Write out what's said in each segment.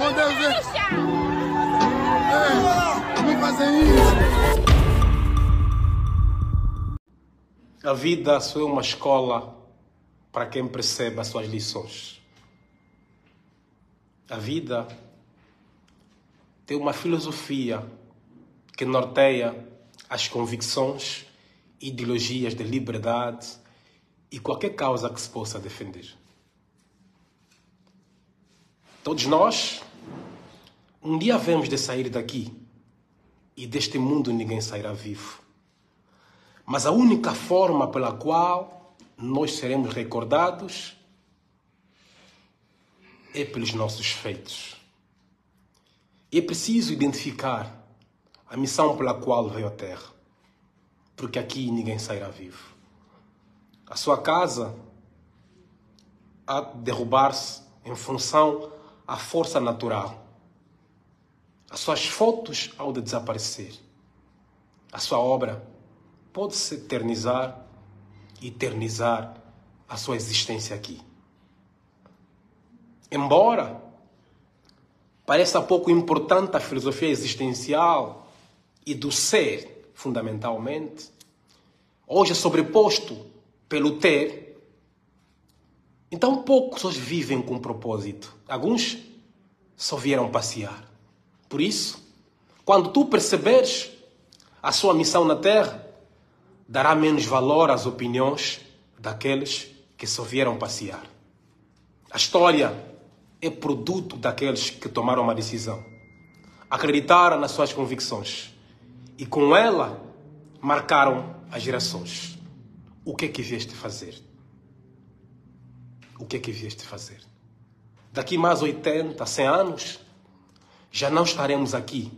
Meu Deus, não fazem isso. A vida só é uma escola para quem percebe as suas lições. A vida tem uma filosofia que norteia as convicções, ideologias de liberdade e qualquer causa que se possa defender. Todos nós, um dia havemos de sair daqui e deste mundo ninguém sairá vivo. Mas a única forma pela qual nós seremos recordados é pelos nossos feitos. E é preciso identificar a missão pela qual veio à Terra, porque aqui ninguém sairá vivo. A sua casa há de derrubar-se em função à força natural. As suas fotos hão de desaparecer. A sua obra pode-se eternizar e eternizar a sua existência aqui. Embora pareça pouco importante a filosofia existencial e do ser, fundamentalmente, hoje é sobreposto pelo ter, então poucos hoje vivem com propósito. Alguns só vieram passear. Por isso, quando tu perceberes a sua missão na Terra, dará menos valor às opiniões daqueles que só vieram passear. A história é produto daqueles que tomaram uma decisão, acreditaram nas suas convicções e com ela marcaram as gerações. O que é que vieste fazer? O que é que vieste fazer? Daqui mais 80, 100 anos, já não estaremos aqui.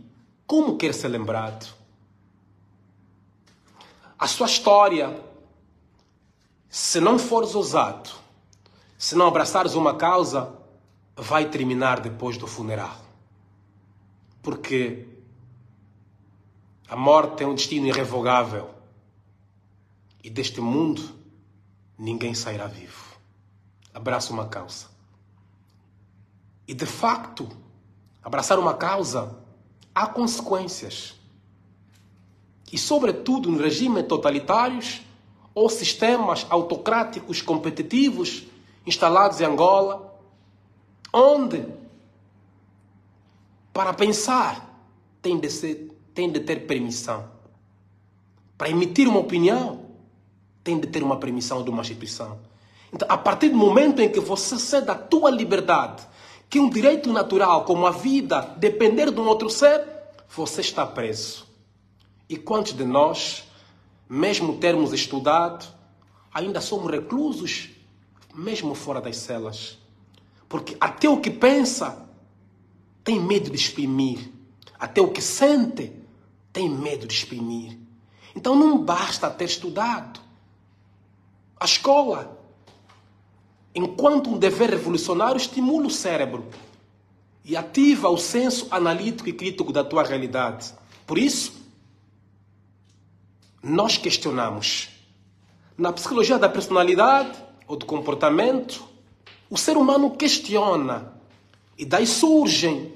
Como quer ser lembrado? A sua história, se não fores ousado, se não abraçares uma causa, vai terminar depois do funeral. Porque a morte é um destino irrevogável. E deste mundo, ninguém sairá vivo. Abraça uma causa. E de facto, abraçar uma causa há consequências. E sobretudo em regimes totalitários ou sistemas autocráticos competitivos instalados em Angola, onde, para pensar, tem de ter permissão. Para emitir uma opinião, tem de ter uma permissão de uma instituição. Então, a partir do momento em que você cede a tua liberdade, que é um direito natural, como a vida, depender de um outro ser, você está preso. E quantos de nós, mesmo termos estudado, ainda somos reclusos, mesmo fora das celas? Porque até o que pensa tem medo de exprimir. Até o que sente tem medo de exprimir. Então não basta ter estudado. A escola, enquanto um dever revolucionário, estimula o cérebro e ativa o senso analítico e crítico da tua realidade. Por isso, nós questionamos. Na psicologia da personalidade ou do comportamento, o ser humano questiona. E daí surgem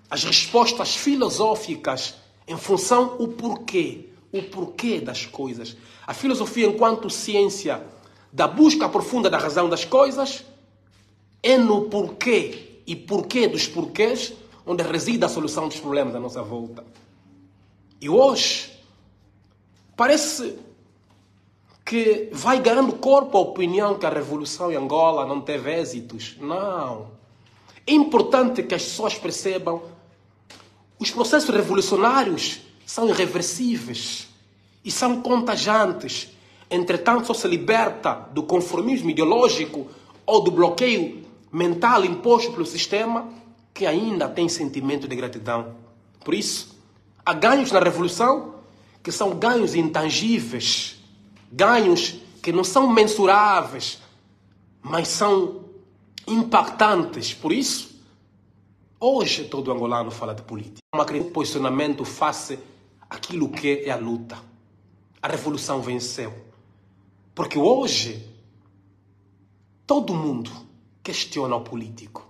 as respostas filosóficas em função do porquê. O porquê das coisas. A filosofia, enquanto ciência da busca profunda da razão das coisas, é no porquê e porquê dos porquês onde reside a solução dos problemas à nossa volta. E hoje, parece que vai ganhando corpo a opinião que a revolução em Angola não teve êxitos. Não. É importante que as pessoas percebam os processos revolucionários são irreversíveis e são contagiantes. Entretanto, só se liberta do conformismo ideológico ou do bloqueio mental imposto pelo sistema que ainda tem sentimento de gratidão. Por isso, há ganhos na revolução que são ganhos intangíveis, ganhos que não são mensuráveis, mas são impactantes. Por isso, hoje todo angolano fala de política. Uma crise de posicionamento face àquilo que é a luta. A revolução venceu. Porque hoje todo mundo questiona o político.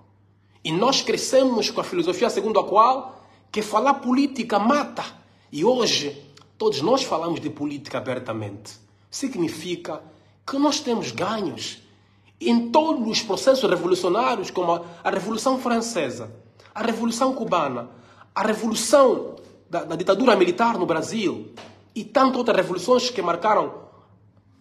E nós crescemos com a filosofia segundo a qual que falar política mata. E hoje, todos nós falamos de política abertamente. Significa que nós temos ganhos em todos os processos revolucionários, como a Revolução Francesa, a Revolução Cubana, a Revolução da ditadura militar no Brasil e tantas outras revoluções que marcaram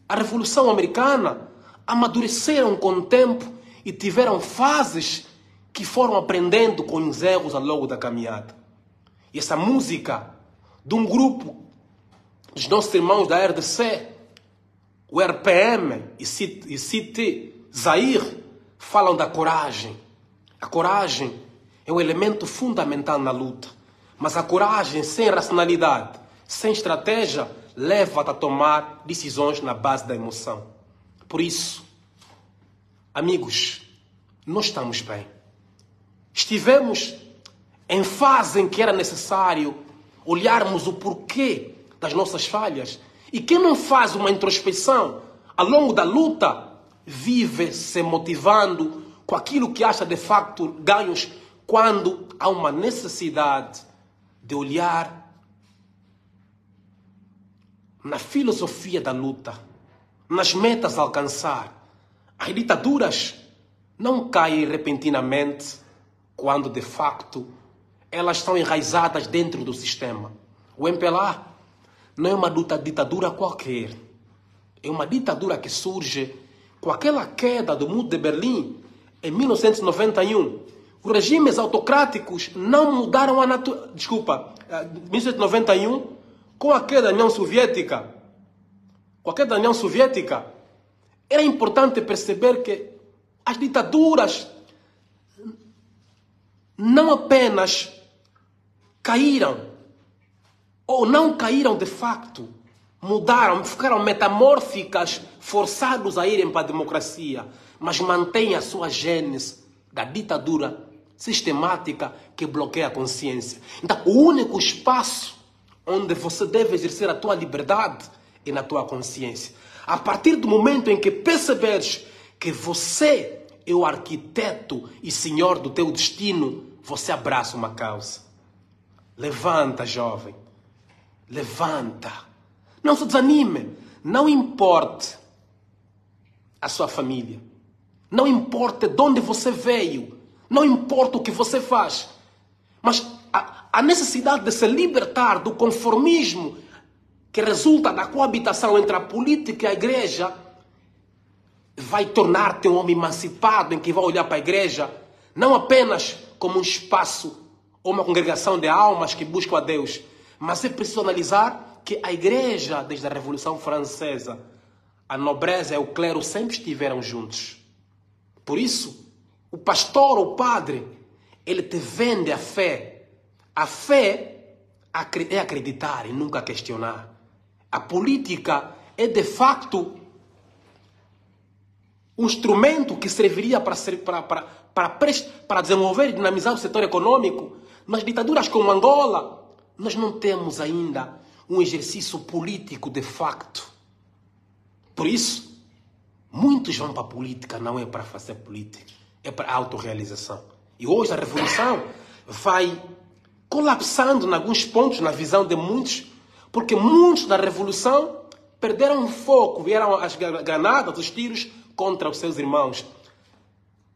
a Revolução Americana, amadureceram com o tempo e tiveram fases que foram aprendendo com os erros ao longo da caminhada. E essa música de um grupo dos nossos irmãos da RDC, o RPM e CT Zaire, falam da coragem. A coragem é um elemento fundamental na luta. Mas a coragem sem racionalidade, sem estratégia, leva-te a tomar decisões na base da emoção. Por isso, amigos, nós estamos bem. Estivemos em fase em que era necessário olharmos o porquê das nossas falhas. E quem não faz uma introspecção ao longo da luta, vive se motivando com aquilo que acha de facto ganhos, quando há uma necessidade de olhar na filosofia da luta, nas metas a alcançar. As ditaduras não caem repentinamente quando de facto elas estão enraizadas dentro do sistema. O MPLA não é uma ditadura qualquer. É uma ditadura que surge com aquela queda do Muro de Berlim em 1991. Os regimes autocráticos não mudaram a natureza. Desculpa, 1991, com a queda da União Soviética. Com a queda da União Soviética, era importante perceber que as ditaduras não apenas caíram, ou não caíram de facto, mudaram, ficaram metamórficas, forçados a irem para a democracia, mas mantêm a sua gênese da ditadura sistemática que bloqueia a consciência. Então, o único espaço onde você deve exercer a tua liberdade é na tua consciência. A partir do momento em que perceberes que você é o arquiteto e senhor do teu destino, você abraça uma causa. Levanta, jovem. Levanta. Não se desanime. Não importe a sua família. Não importa de onde você veio. Não importa o que você faz. Mas a necessidade de se libertar do conformismo que resulta da coabitação entre a política e a igreja vai tornar-te um homem emancipado em que vai olhar para a igreja não apenas como um espaço ou uma congregação de almas que buscam a Deus, mas é preciso analisar que a igreja, desde a Revolução Francesa, a nobreza e o clero sempre estiveram juntos. Por isso, o pastor ou o padre, ele te vende a fé. A fé é acreditar e nunca questionar. A política é, de facto, um instrumento que serviria para desenvolver e dinamizar o setor econômico. Nas ditaduras como Angola, nós não temos ainda um exercício político de facto. Por isso, muitos vão para a política, não é para fazer política, é para a autorrealização. E hoje a revolução vai colapsando em alguns pontos na visão de muitos, porque muitos da revolução perderam o foco, vieram as granadas, os tiros contra os seus irmãos.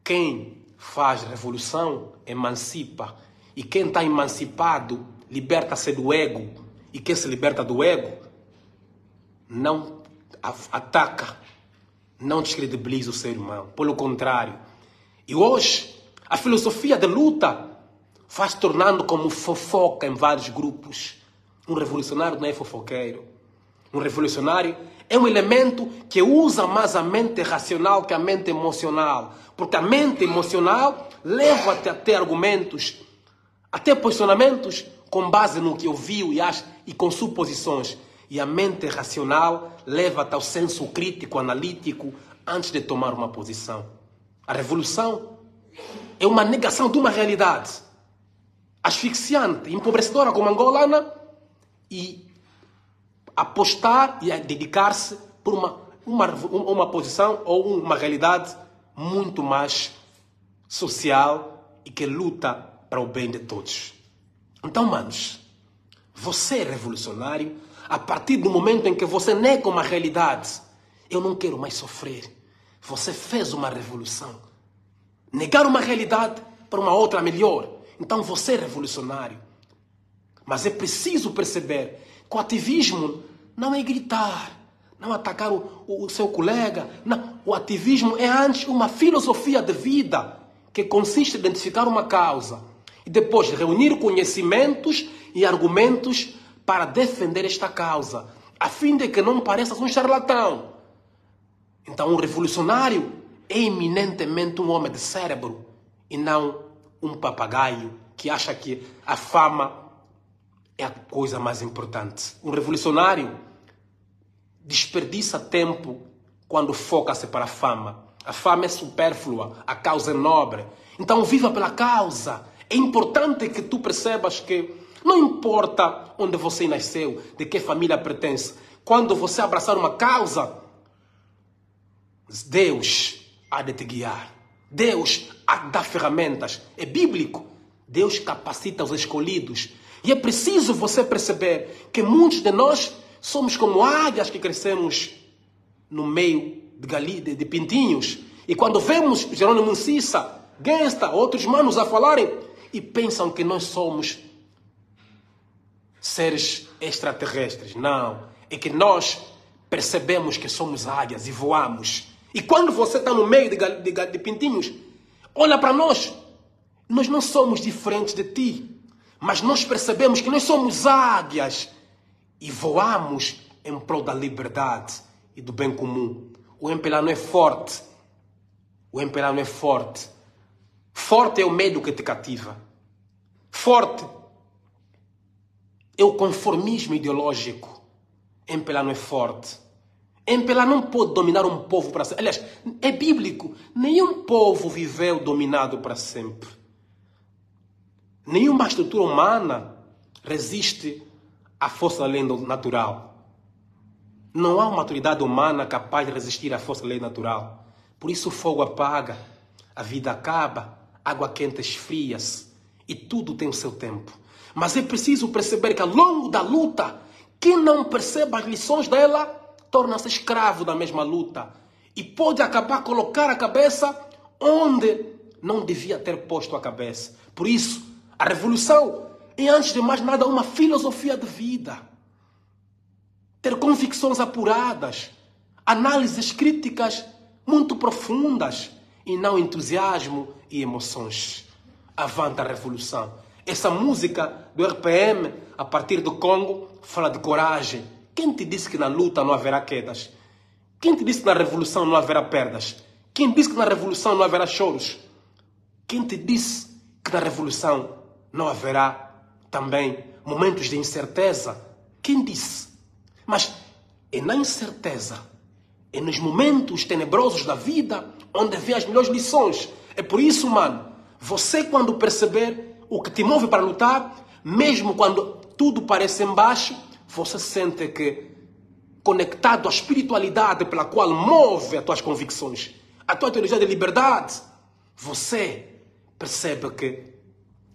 Quem faz revolução emancipa. E quem está emancipado liberta-se do ego. E quem se liberta do ego não ataca, não descredibiliza o seu irmão. Pelo contrário. E hoje, a filosofia de luta vai se tornando como fofoca em vários grupos. Um revolucionário não é fofoqueiro. Um revolucionário é um elemento que usa mais a mente racional que a mente emocional. Porque a mente emocional leva-te a ter argumentos, a ter posicionamentos com base no que ouviu e com suposições. E a mente racional leva-te ao senso crítico, analítico, antes de tomar uma posição. A revolução é uma negação de uma realidade asfixiante, empobrecedora como a angolana, e apostar e dedicar-se por uma posição ou uma realidade muito mais social e que luta para o bem de todos. Então, manos, você é revolucionário a partir do momento em que você nega uma realidade. Eu não quero mais sofrer. Você fez uma revolução. Negar uma realidade para uma outra melhor. Então você é revolucionário. Mas é preciso perceber que o ativismo não é gritar, não atacar o seu colega. Não. O ativismo é antes uma filosofia de vida que consiste em identificar uma causa e depois reunir conhecimentos e argumentos para defender esta causa, a fim de que não pareças um charlatão. Então um revolucionário é eminentemente um homem de cérebro e não um papagaio que acha que a fama é a coisa mais importante. Um revolucionário desperdiça tempo quando foca-se para a fama. A fama é supérflua, a causa é nobre. Então viva pela causa. É importante que tu percebas que não importa onde você nasceu, de que família pertence. Quando você abraçar uma causa, Deus há de te guiar. Deus há de dar ferramentas. É bíblico. Deus capacita os escolhidos. E é preciso você perceber que muitos de nós somos como águias que crescemos no meio de pintinhos. E quando vemos Jerônimo Cissa, Gangsta, outros manos a falarem, e pensam que nós somos seres extraterrestres. Não. É que nós percebemos que somos águias e voamos. E quando você está no meio de pintinhos, olha para nós. Nós não somos diferentes de ti. Mas nós percebemos que nós somos águias e voamos em prol da liberdade e do bem comum. O MPLA não é forte. O MPLA não é forte. Forte é o medo que te cativa. Forte é o conformismo ideológico. MPLA não é forte. MPLA não pode dominar um povo para sempre. Aliás, é bíblico. Nenhum povo viveu dominado para sempre. Nenhuma estrutura humana resiste à força da lei natural. Não há uma autoridade humana capaz de resistir à força da lei natural. Por isso o fogo apaga, a vida acaba, a água quente esfria-se e tudo tem o seu tempo. Mas é preciso perceber que ao longo da luta, quem não perceba as lições dela, torna-se escravo da mesma luta e pode acabar colocar a cabeça onde não devia ter posto a cabeça. Por isso, a revolução é, antes de mais nada, uma filosofia de vida. Ter convicções apuradas, análises críticas muito profundas e não entusiasmo e emoções. Avante a revolução. Essa música do RPM, a partir do Congo, fala de coragem. Quem te disse que na luta não haverá quedas? Quem te disse que na revolução não haverá perdas? Quem disse que na revolução não haverá choros? Quem te disse que na revolução não haverá também momentos de incerteza? Quem disse? Mas é na incerteza, é nos momentos tenebrosos da vida onde vê as melhores lições. É por isso, mano, você quando perceber o que te move para lutar, mesmo quando tudo parece embaixo, você sente que, conectado à espiritualidade pela qual move as tuas convicções, a tua teologia de liberdade, você percebe que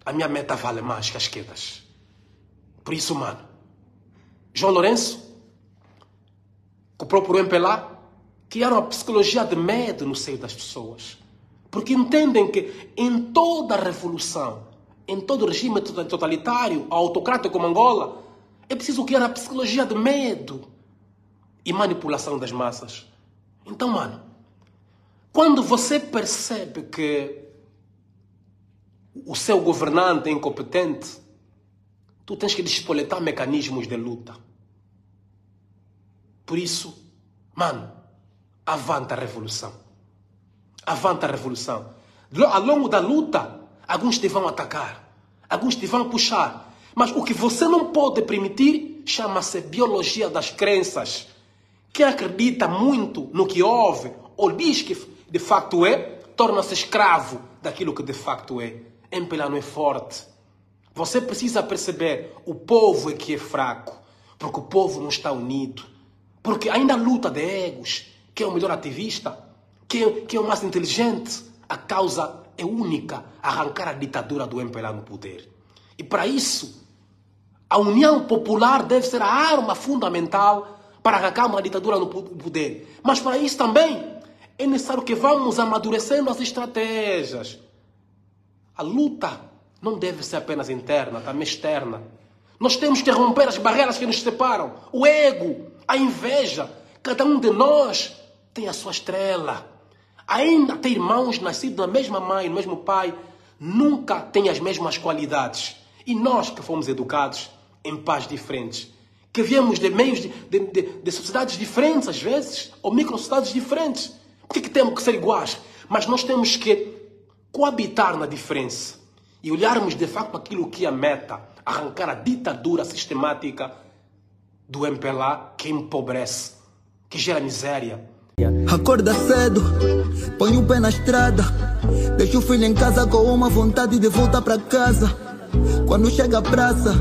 a minha meta vale mais que as quedas. Por isso, mano, João Lourenço, com o próprio MPLA, criaram a psicologia de medo no seio das pessoas. Porque entendem que em toda revolução, em todo regime totalitário, autocrático como Angola, é preciso criar a psicologia de medo e manipulação das massas. Então, mano, quando você percebe que o seu governante é incompetente, tu tens que despoletar mecanismos de luta. Por isso, mano, avante a revolução. Avante a revolução. Ao longo da luta, alguns te vão atacar, alguns te vão puxar. Mas o que você não pode permitir chama-se biologia das crenças. Quem acredita muito no que ouve, ou diz que de facto é, torna-se escravo daquilo que de facto é. MPLA não é forte. Você precisa perceber, o povo é que é fraco, porque o povo não está unido. Porque ainda luta de egos. Quem é o melhor ativista? Quem é o mais inteligente? A causa é única: arrancar a ditadura do MPLA no poder. E para isso, a União Popular deve ser a arma fundamental para arrancar uma ditadura no poder. Mas para isso também é necessário que vamos amadurecendo as estratégias. A luta não deve ser apenas interna, também externa. Nós temos que romper as barreiras que nos separam. O ego, a inveja. Cada um de nós tem a sua estrela. Ainda ter irmãos nascidos da mesma mãe, do mesmo pai, nunca tem as mesmas qualidades. E nós que fomos educados em pais diferentes, que viemos de meios de sociedades diferentes às vezes, ou micro-sociedades diferentes, por que temos que ser iguais? Mas nós temos que coabitar na diferença e olharmos de facto aquilo que é a meta: arrancar a ditadura sistemática do MPLA, que empobrece, que gera miséria. Acorda cedo, põe o pé na estrada, deixa o filho em casa com uma vontade de voltar para casa. Quando chega a praça,